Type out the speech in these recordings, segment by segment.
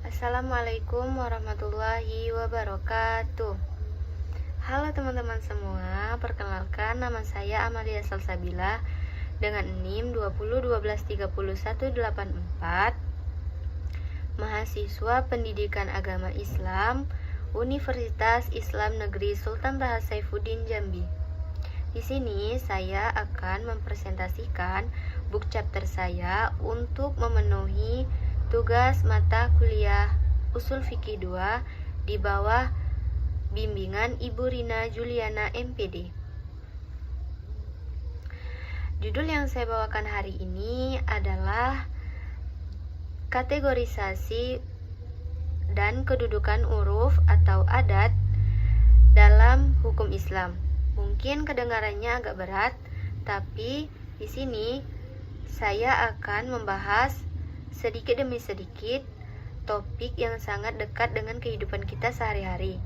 Assalamualaikum warahmatullahi wabarakatuh. Halo teman-teman semua, perkenalkan nama saya Amalia Salsabila dengan NIM 20123184, mahasiswa Pendidikan Agama Islam Universitas Islam Negeri Sultan Toha Saifuddin Jambi. Di sini saya akan mempresentasikan book chapter saya untuk memenuhi tugas mata kuliah Usul Fikih 2 di bawah bimbingan Ibu Rina Juliana MPD. Judul yang saya bawakan hari ini adalah kategorisasi dan kedudukan uruf atau adat dalam hukum Islam. Mungkin kedengarannya agak berat, tapi di sini saya akan membahas sedikit demi sedikit topik yang sangat dekat dengan kehidupan kita sehari-hari.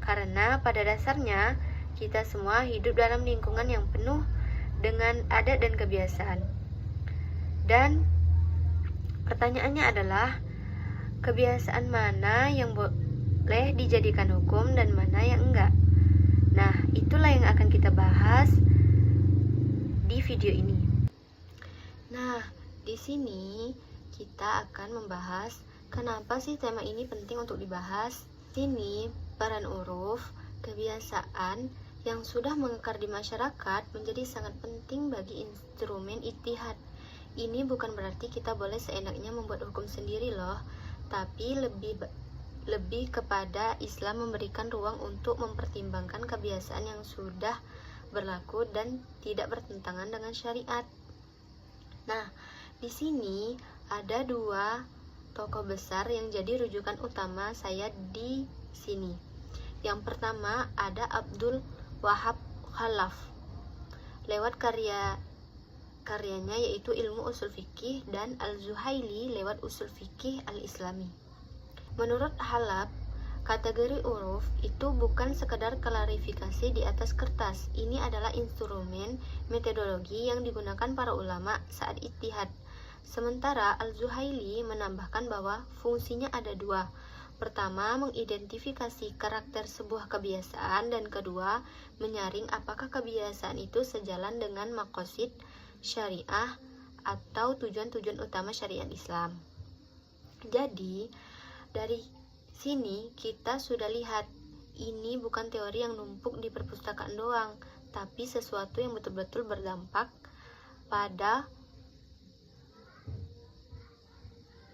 Karena pada dasarnya kita semua hidup dalam lingkungan yang penuh dengan adat dan kebiasaan. Dan pertanyaannya adalah, kebiasaan mana yang boleh dijadikan hukum dan mana yang enggak? Nah, itulah yang akan kita bahas di video ini. Nah, di sini kita akan membahas kenapa sih tema ini penting untuk dibahas. Ini peran uruf, kebiasaan yang sudah mengakar di masyarakat menjadi sangat penting bagi instrumen ijtihad. Ini bukan berarti kita boleh seenaknya membuat hukum sendiri loh, tapi lebih kepada Islam memberikan ruang untuk mempertimbangkan kebiasaan yang sudah berlaku dan tidak bertentangan dengan syariat. Nah, di sini ada dua tokoh besar yang jadi rujukan utama saya di sini. Yang pertama ada Abdul Wahab Khalaf lewat karyanya yaitu Ilmu Usul Fikih, dan Al-Zuhaili lewat Usul Fikih Al-Islami. Menurut Khalaf, kategori uruf itu bukan sekedar klarifikasi di atas kertas. Ini adalah instrumen metodologi yang digunakan para ulama saat ijtihad. Sementara Al-Zuhaili menambahkan bahwa fungsinya ada dua. Pertama, mengidentifikasi karakter sebuah kebiasaan, dan kedua, menyaring apakah kebiasaan itu sejalan dengan maqasid syariah atau tujuan-tujuan utama syariat Islam. Jadi, dari sini kita sudah lihat, ini bukan teori yang numpuk di perpustakaan doang, tapi sesuatu yang betul-betul berdampak pada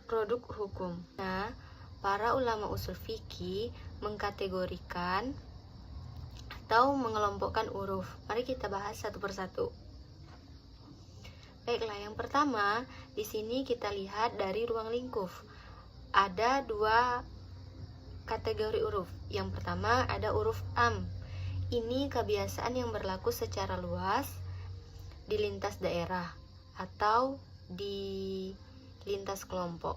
produk hukum. Nah, para ulama usul fikih mengkategorikan atau mengelompokkan uruf. Mari kita bahas satu persatu. Baiklah, yang pertama, di sini kita lihat dari ruang lingkup. Ada dua kategori uruf. Yang pertama ada uruf am. Ini kebiasaan yang berlaku secara luas di lintas daerah atau di lintas kelompok.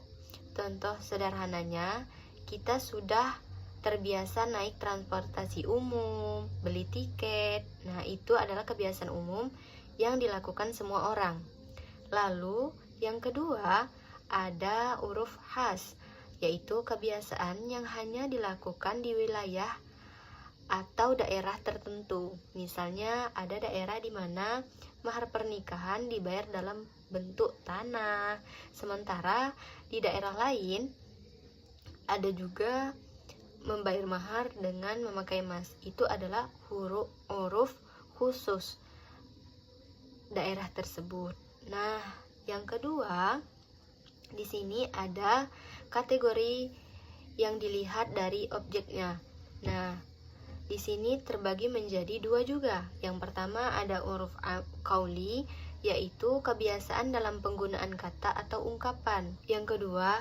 Contoh sederhananya, kita sudah terbiasa naik transportasi umum, beli tiket. Nah, itu adalah kebiasaan umum yang dilakukan semua orang. Lalu, yang kedua ada uruf khas, yaitu kebiasaan yang hanya dilakukan di wilayah atau daerah tertentu. Misalnya ada daerah di mana mahar pernikahan dibayar dalam bentuk tanah, sementara di daerah lain ada juga membayar mahar dengan memakai emas. Itu adalah uruf khusus daerah tersebut. Nah, yang kedua, di sini ada kategori yang dilihat dari objeknya. Nah, di sini terbagi menjadi dua juga. Yang pertama ada uruf qauli, yaitu kebiasaan dalam penggunaan kata atau ungkapan. Yang kedua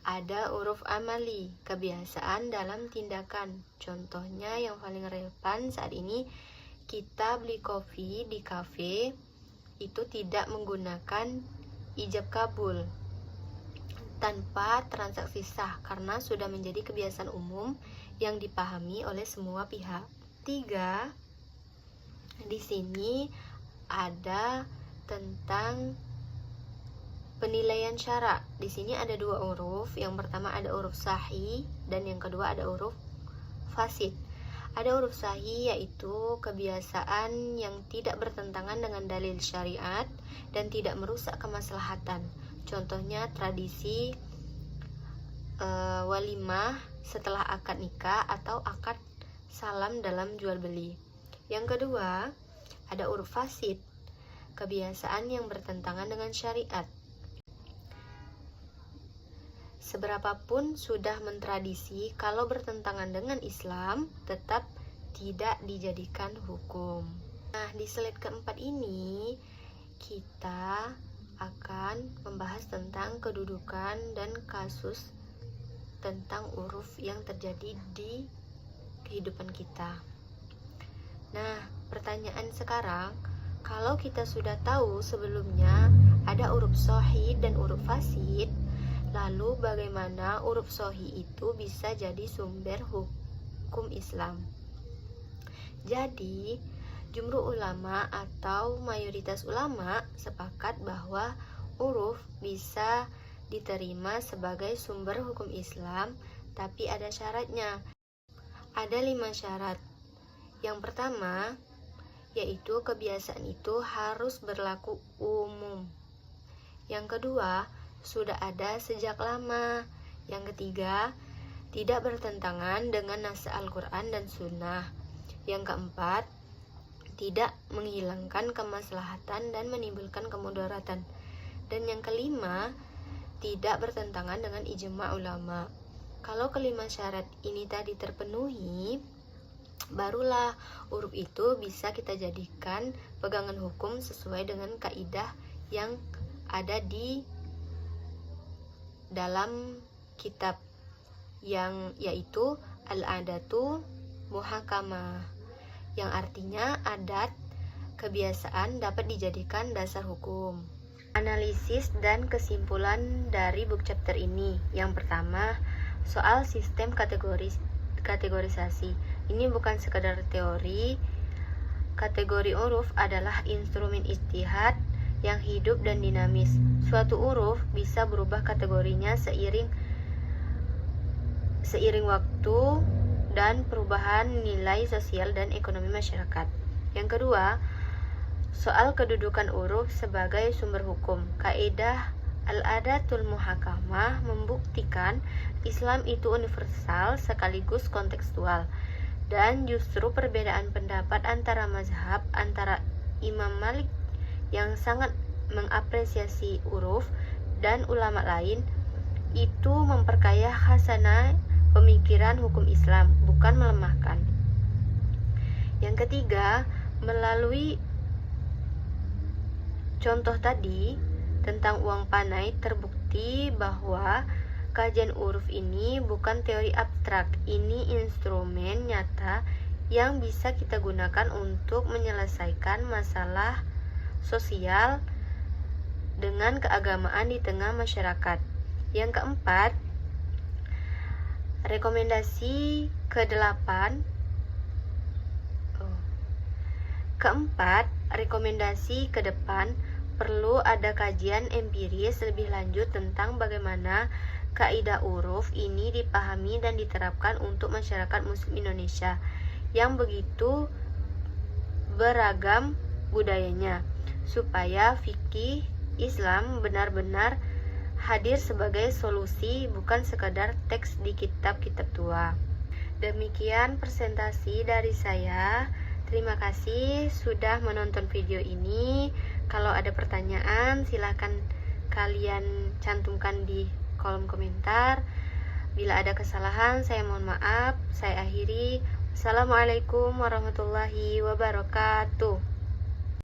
ada uruf amali, kebiasaan dalam tindakan. Contohnya yang paling relevan saat ini, kita beli kopi di kafe itu tidak menggunakan ijab kabul tanpa transaksi sah, karena sudah menjadi kebiasaan umum yang dipahami oleh semua pihak. 3. Di sini ada tentang Penilaian syara. Di sini ada dua huruf. Yang pertama ada huruf sahih dan yang kedua ada huruf fasid. Ada huruf sahih yaitu kebiasaan yang tidak bertentangan dengan dalil syariat dan tidak merusak kemaslahatan. Contohnya tradisi walimah setelah akad nikah atau akad salam dalam jual beli. Yang kedua ada huruf fasid, kebiasaan yang bertentangan dengan syariat. Seberapapun sudah mentradisi, kalau bertentangan dengan Islam, tetap tidak dijadikan hukum. Nah, di slide keempat ini, kita akan membahas tentang kedudukan dan kasus tentang huruf yang terjadi di kehidupan kita. Nah, pertanyaan sekarang, kalau kita sudah tahu sebelumnya ada huruf sahih dan huruf fasid, lalu bagaimana huruf sahih itu bisa jadi sumber hukum Islam? Jadi, jumhur ulama atau mayoritas ulama sepakat bahwa huruf bisa diterima sebagai sumber hukum Islam, tapi ada syaratnya. Ada 5 syarat. Yang pertama, yaitu kebiasaan itu harus berlaku umum. Yang kedua, sudah ada sejak lama. Yang ketiga, tidak bertentangan dengan nas Al-Quran dan Sunnah. Yang keempat, tidak menghilangkan kemaslahatan dan menimbulkan kemudaratan. Dan yang kelima, tidak bertentangan dengan ijma ulama. Kalau kelima syarat ini tadi terpenuhi, barulah huruf itu bisa kita jadikan pegangan hukum sesuai dengan kaidah yang ada di dalam kitab, yang yaitu al-adatu muhakamah, yang artinya adat kebiasaan dapat dijadikan dasar hukum. Analisis dan kesimpulan dari book chapter ini. Yang pertama, soal sistem kategorisasi. Ini bukan sekedar teori. Kategori huruf adalah instrumen ijtihad yang hidup dan dinamis. Suatu huruf bisa berubah kategorinya seiring waktu dan perubahan nilai sosial dan ekonomi masyarakat. Yang kedua, soal kedudukan huruf sebagai sumber hukum. Kaidah al-adatul muhakamah membuktikan Islam itu universal sekaligus kontekstual, dan justru perbedaan pendapat antara mazhab antara Imam Malik yang sangat mengapresiasi huruf dan ulama lain itu memperkaya khasanah pemikiran hukum Islam, bukan melemahkan. Yang ketiga, melalui contoh tadi tentang uang panai terbukti bahwa kajian huruf ini bukan teori abstrak, ini instrumen nyata yang bisa kita gunakan untuk menyelesaikan masalah sosial dengan keagamaan di tengah masyarakat. Yang keempat, rekomendasi ke-8. Rekomendasi ke depan perlu ada kajian empiris lebih lanjut tentang bagaimana kaidah huruf ini dipahami dan diterapkan untuk masyarakat Muslim Indonesia yang begitu beragam budayanya, supaya fikih Islam benar-benar hadir sebagai solusi, bukan sekadar teks di kitab-kitab tua. Demikian presentasi dari saya. Terima kasih sudah menonton video ini. Kalau ada pertanyaan, silakan kalian cantumkan di kolom komentar. Bila ada kesalahan, saya mohon maaf. Saya akhiri. Assalamualaikum warahmatullahi wabarakatuh.